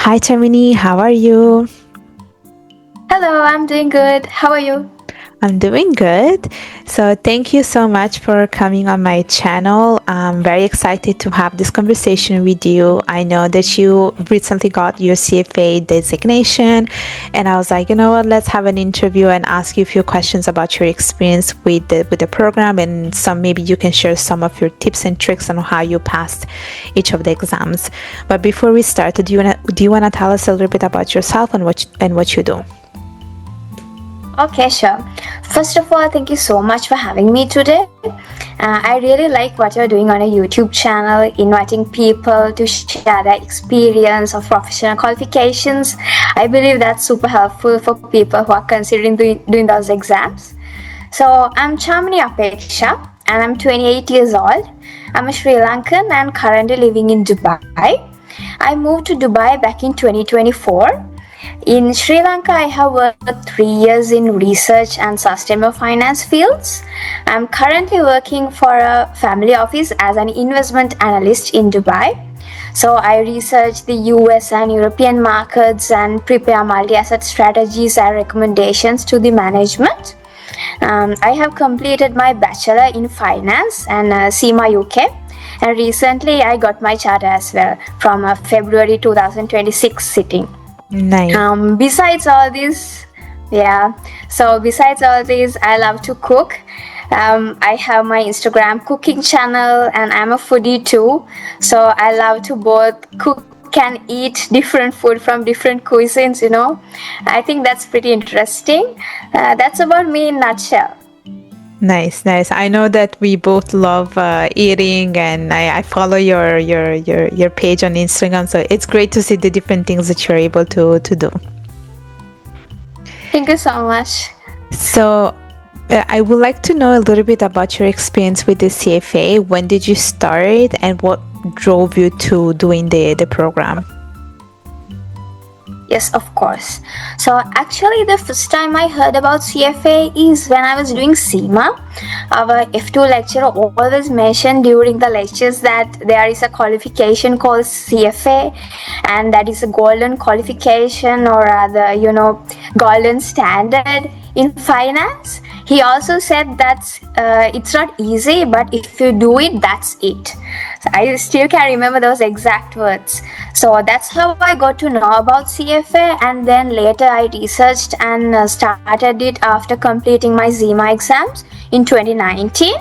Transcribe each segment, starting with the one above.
Hi, Chamini. How are you? Hello, I'm doing good. How are you? I'm doing good. So, thank you so much for coming on my channel. I'm very excited to have this conversation with you. I know that you recently got your CFA designation, and I was like, you know what, let's have an interview and ask you a few questions about your experience with the program, and some maybe you can share some of your tips and tricks on how you passed each of the exams. But before we start, do you wanna tell us a little bit about yourself and what you do? Okay, sure. First of all, thank you so much for having me today. I really like what you're doing on a YouTube channel, inviting people to share their experience of professional qualifications. I believe that's super helpful for people who are considering doing those exams. So, I'm Chamini Apeksha and I'm 28 years old. I'm a Sri Lankan and currently living in Dubai. I moved to Dubai back in 2024. In Sri Lanka, I have worked 3 years in research and sustainable finance fields. I'm currently working for a family office as an investment analyst in Dubai. So I research the US and European markets and prepare multi-asset strategies and recommendations to the management. I have completed my Bachelor in Finance and CIMA UK. And recently I got my charter as well from a February 2026 sitting. Nice. Besides all this, besides all this, I love to cook. I have my Instagram cooking channel and I'm a foodie too. So I love to both cook and eat different food from different cuisines, I think that's pretty interesting. That's about me in a nutshell. Nice. I know that we both love eating, and I follow your page on Instagram. So it's great to see the different things that you're able to do. Thank you so much. So I would like to know a little bit about your experience with the CFA. When did you start, and what drove you to doing the program? Yes, of course. So actually the first time I heard about CFA is when I was doing CIMA. Our F2 lecturer always mentioned during the lectures that there is a qualification called CFA, and that is a golden qualification, or rather, golden standard in finance. He also said that it's not easy, but if you do it, that's it. So I still can remember those exact words. So that's how I got to know about CFA, and then later I researched and started it after completing my CIMA exams in 2019.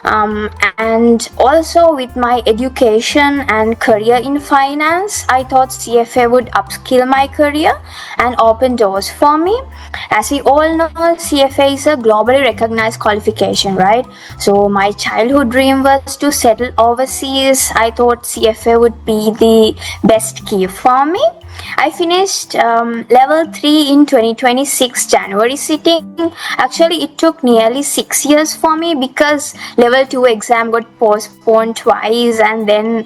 And also with my education and career in finance, I thought CFA would upskill my career and open doors for me. As we all know, CFA is a globally recognized qualification, right? So my childhood dream was to settle overseas. I thought CFA would be the best key for me. I finished level 3 in 2026 January sitting. Actually, it took nearly 6 years for me because level 2 exam got postponed twice, and then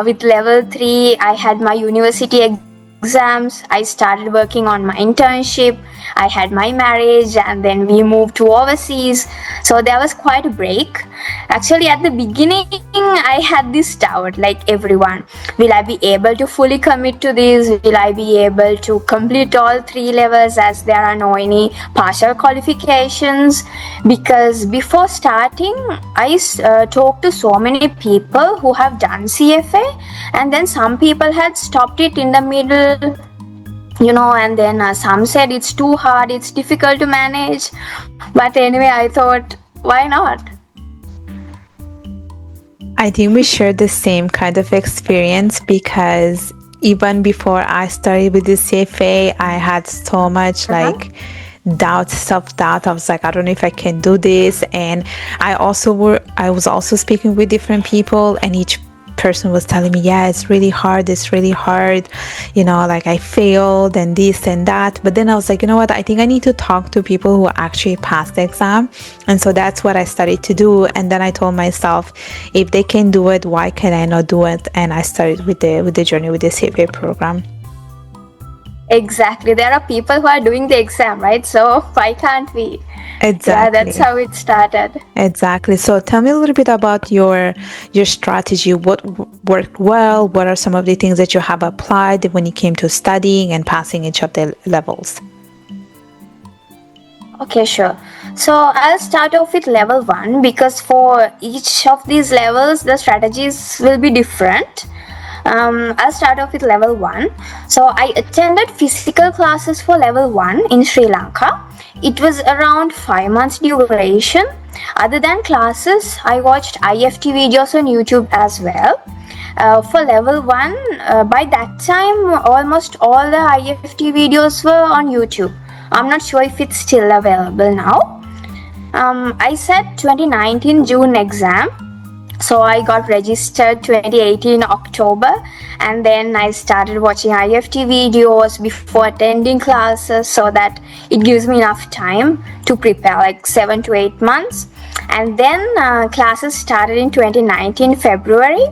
with level 3 I had my university exams. I started working on my internship. I had my marriage, and then we moved to overseas. So there was quite a break. Actually, at the beginning, I had this doubt, like everyone. Will I be able to fully commit to this? Will I be able to complete all 3 levels, as there are no any partial qualifications? Because before starting, I talked to so many people who have done CFA, and then some people had stopped it in the middle, and then some said it's too hard, it's difficult to manage. But anyway, I thought, why not? I think we share the same kind of experience, because even before I started with the CFA, I had so much self-doubt. I was like, I don't know if I can do this. And I was also speaking with different people, and each person was telling me, yeah, it's really hard, I failed and this and that. But then I was like, you know what, I think I need to talk to people who actually passed the exam. And so that's what I started to do. And then I told myself, if they can do it, why can I not do it? And I started with the journey with the CFA program. Exactly. There are people who are doing the exam, right? So why can't we? Yeah, that's Exactly. how it started. Exactly. So tell me a little bit about your strategy. What worked well? What are some of the things that you have applied when it came to studying and passing each of the levels? Okay, sure. So I'll start off with level 1 because for each of these levels, the strategies will be different. I'll start off with level 1. So I attended physical classes for level 1 in Sri Lanka. It was around 5 months duration. Other than classes, I watched IFT videos on YouTube as well. For level 1, by that time, almost all the IFT videos were on YouTube. I'm not sure if it's still available now. I set 2019 June exam. So I got registered 2018 October, and then I started watching IFT videos before attending classes so that it gives me enough time to prepare, like 7 to 8 months. And then classes started in 2019 February.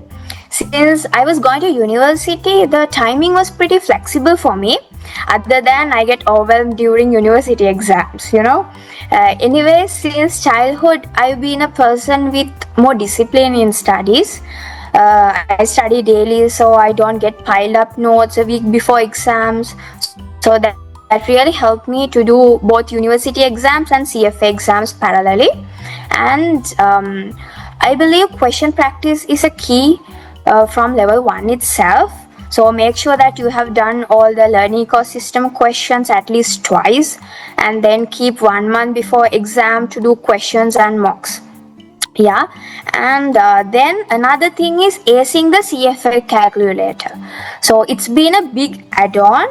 Since I was going to university, the timing was pretty flexible for me, other than I get overwhelmed during university exams, Anyway, since childhood, I've been a person with more discipline in studies. I study daily so I don't get piled up notes a week before exams. So that really helped me to do both university exams and CFA exams parallelly. And I believe question practice is a key from level 1 itself. So make sure that you have done all the learning ecosystem questions at least twice, and then keep 1 month before exam to do questions and mocks. Yeah, and then another thing is acing the CFA calculator. So it's been a big add-on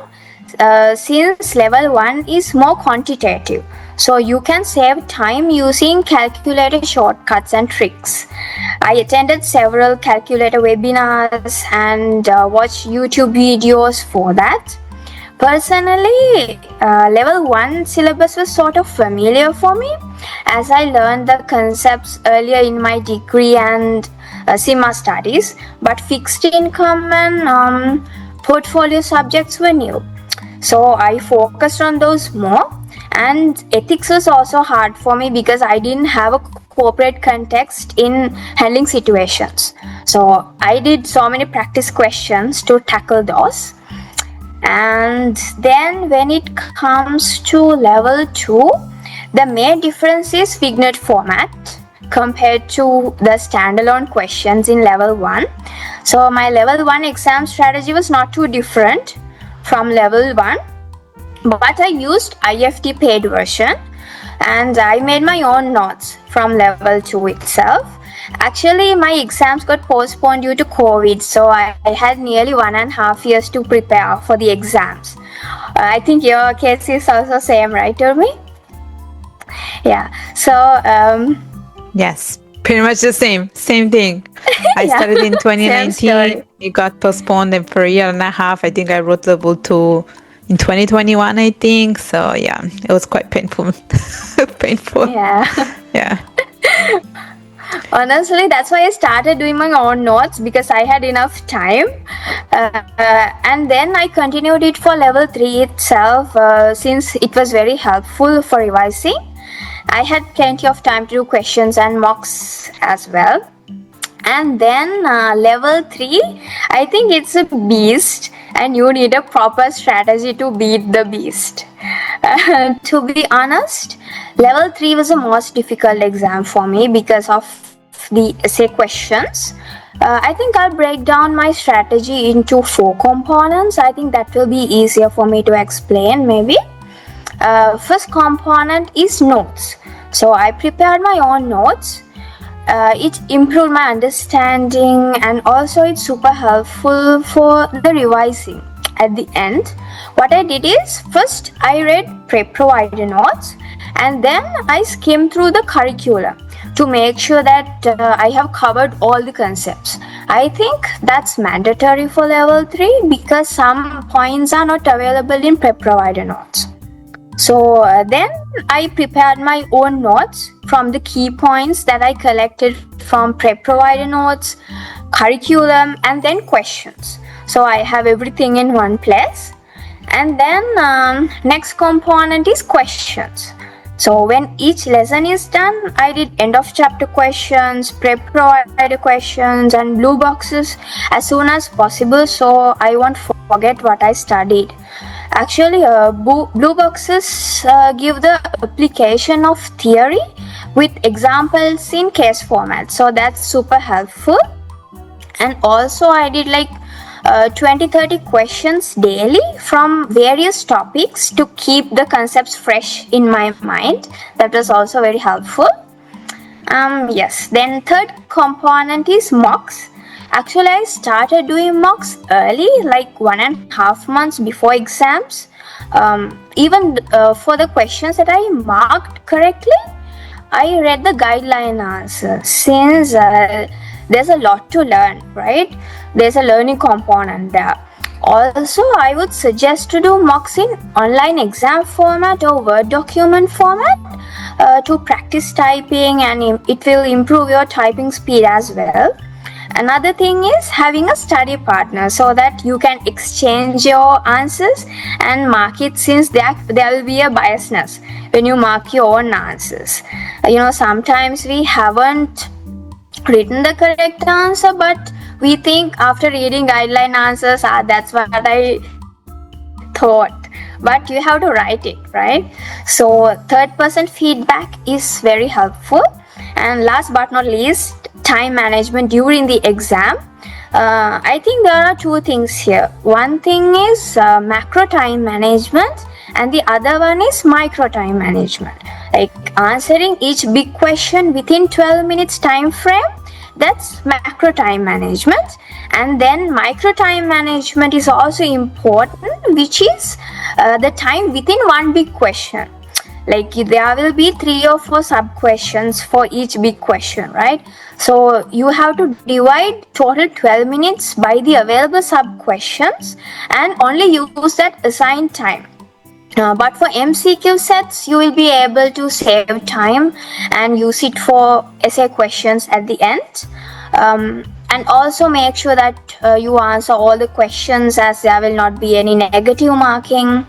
since level 1 is more quantitative. So you can save time using calculator shortcuts and tricks. I attended several calculator webinars and watched YouTube videos for that. Personally, level 1 syllabus was sort of familiar for me as I learned the concepts earlier in my degree and CIMA studies, but fixed income and portfolio subjects were new. So I focused on those more. And ethics was also hard for me because I didn't have a corporate context in handling situations. So I did so many practice questions to tackle those. And then when it comes to level 2, the main difference is Fignet format compared to the standalone questions in level 1. So my level 1 exam strategy was not too different from level 1. But I used IFT paid version and I made my own notes from level 2 itself. Actually, my exams got postponed due to COVID, so I had nearly 1.5 years to prepare for the exams. I think your case is also same, right, Urmi? Yeah, so... Yes, pretty much the same thing. I started in 2019, it got postponed, and for a year and a half, I think I wrote level 2 in 2021, I think. So yeah, it was quite painful. Painful. Yeah. Honestly, that's why I started doing my own notes, because I had enough time. And then I continued it for level 3 itself, since it was very helpful for revising. I had plenty of time to do questions and mocks as well. And then level 3, I think it's a beast, and you need a proper strategy to beat the beast. To be honest, level 3 was the most difficult exam for me because of the essay questions. I think I'll break down my strategy into 4 components. I think that will be easier for me to explain maybe. First component is notes. So I prepared my own notes. It improved my understanding, and also it's super helpful for the revising at the end. What I did is, first I read prep provider notes, and then I skimmed through the curriculum to make sure that I have covered all the concepts. I think that's mandatory for level 3 because some points are not available in prep provider notes. So then I prepared my own notes from the key points that I collected from prep provider notes, curriculum, and then questions. So I have everything in one place. And then next component is questions. So when each lesson is done, I did end of chapter questions, prep provider questions, and blue boxes as soon as possible, so I won't forget what I studied. Actually, blue boxes give the application of theory with examples in case format, so that's super helpful. And also I did like 20-30 questions daily from various topics to keep the concepts fresh in my mind. That was also very helpful. Yes, then third component is mocks. Actually, I started doing mocks early, like 1.5 months before exams. Even for the questions that I marked correctly, I read the guideline answers, since there's a lot to learn, right? There's a learning component there. Also, I would suggest to do mocks in online exam format or Word document format to practice typing, and it will improve your typing speed as well. Another thing is having a study partner so that you can exchange your answers and mark it, since there will be a biasness when you mark your own answers. Sometimes we haven't written the correct answer, but we think after reading guideline answers, that's what I thought. But you have to write it, right? So third person feedback is very helpful. And last but not least, time management during the exam. I think there are two things here. One thing is macro time management, and the other one is micro time management. Like answering each big question within 12 minutes time frame, that's macro time management. And then micro time management is also important, which is the time within one big question. Like there will be 3 or 4 sub questions for each big question, right? So you have to divide total 12 minutes by the available sub questions and only use that assigned time. But for MCQ sets, you will be able to save time and use it for essay questions at the end. And also make sure that you answer all the questions, as there will not be any negative marking.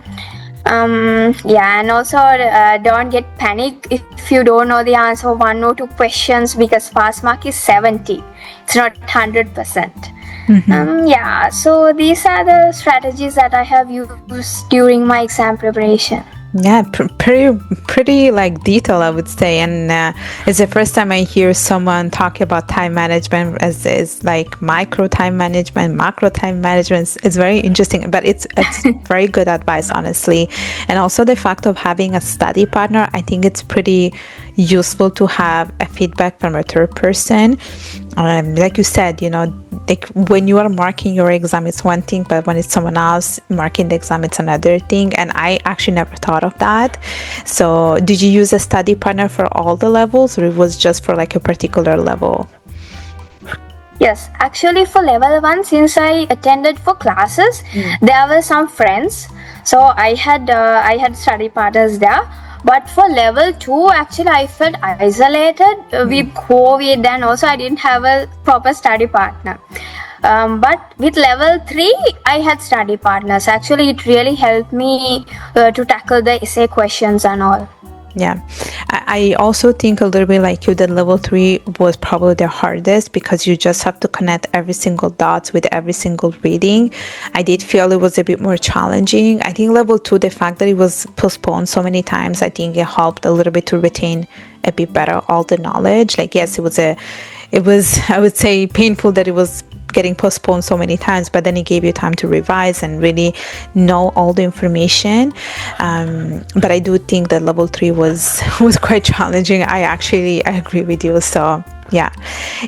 And also don't get panic if you don't know the answer of 1 or 2 questions, because pass mark is 70. It's not 100%. So these are the strategies that I have used during my exam preparation. Yeah, pretty like detailed, I would say. And it's the first time I hear someone talk about time management as like micro time management, macro time management. It's very interesting, but it's very good advice, honestly. And also the fact of having a study partner, I think it's pretty useful to have a feedback from a third person. Like you said, like when you are marking your exam, it's one thing, but when it's someone else marking the exam, it's another thing. And I actually never thought of that. So did you use a study partner for all the levels, or it was just for like a particular level? Yes, actually for level 1, since I attended for classes, there were some friends. So I had study partners there. But for level 2, actually I felt isolated with COVID, and also I didn't have a proper study partner. But with level 3, I had study partners. Actually, it really helped me to tackle the essay questions and all. Yeah, I also think a little bit like you that level 3 was probably the hardest, because you just have to connect every single dots with every single reading. I did feel it was a bit more challenging. I think level 2, the fact that it was postponed so many times, I think it helped a little bit to retain a bit better all the knowledge. Like, yes, it was I would say painful that it was getting postponed so many times, but then it gave you time to revise and really know all the information. But I do think that level 3 was quite challenging. I agree with you. So yeah.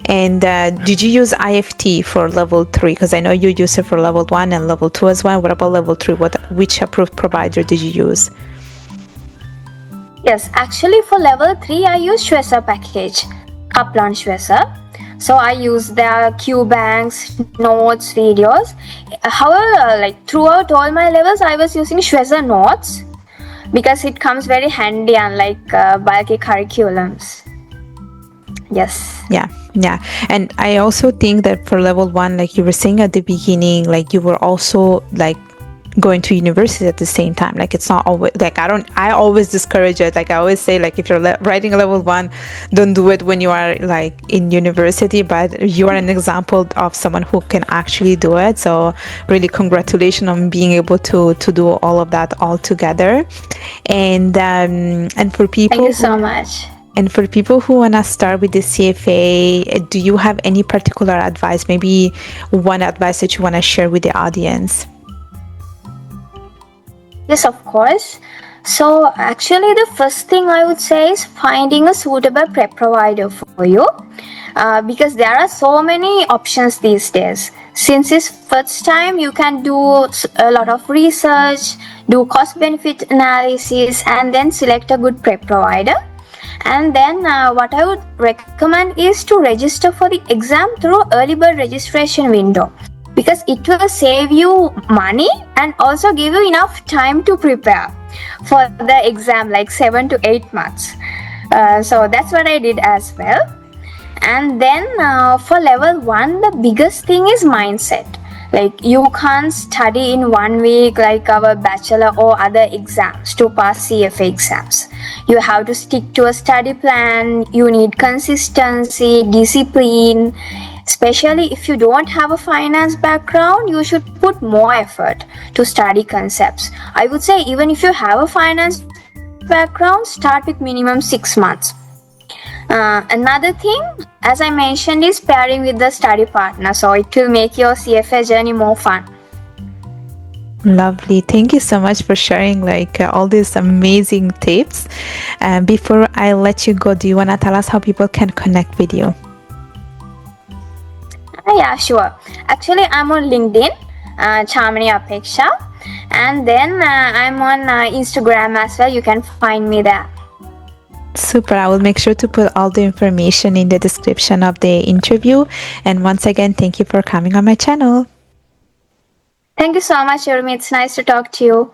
And did you use IFT for level 3? Because I know you used it for level 1 and level 2 as well. What about level 3? Which approved provider did you use? Yes, actually for level 3, I use CIMA package, Kaplan CIMA. So I use their Q banks, notes, videos. However, like throughout all my levels, I was using CIMA notes because it comes very handy, unlike bulky curriculums. Yes. Yeah. And I also think that for level 1, like you were saying at the beginning, like you were also like going to university at the same time. Like it's not always like I always discourage it. Like I always say, like if you're writing a level 1, don't do it when you are like in university, but you are an example of someone who can actually do it. So really congratulations on being able to do all of that all together. And for people, thank you so much. And for people who want to start with the CFA, do you have any particular advice, maybe one advice that you want to share with the audience? Yes, of course. So actually the first thing I would say is finding a suitable prep provider for you, because there are so many options these days. Since it's first time, you can do a lot of research, do cost benefit analysis, and then select a good prep provider. And then what I would recommend is to register for the exam through early bird registration window, because it will save you money and also give you enough time to prepare for the exam, like 7 to 8 months. So that's what I did as well. And then for level 1, the biggest thing is mindset. Like you can't study in 1 week like our bachelor or other exams to pass CFA exams. You have to stick to a study plan. You need consistency, discipline. Especially if you don't have a finance background, you should put more effort to study concepts. I would say even if you have a finance background, start with minimum 6 months. Another thing, as I mentioned, is pairing with the study partner. So it will make your CFA journey more fun. Lovely. Thank you so much for sharing like all these amazing tips. Before I let you go, do you want to tell us how people can connect with you? Yeah, sure. Actually, I'm on LinkedIn, Chamini Apeksha, and then I'm on Instagram as well. You can find me there. Super. I will make sure to put all the information in the description of the interview. And once again, thank you for coming on my channel. Thank you so much, Urmi. It's nice to talk to you.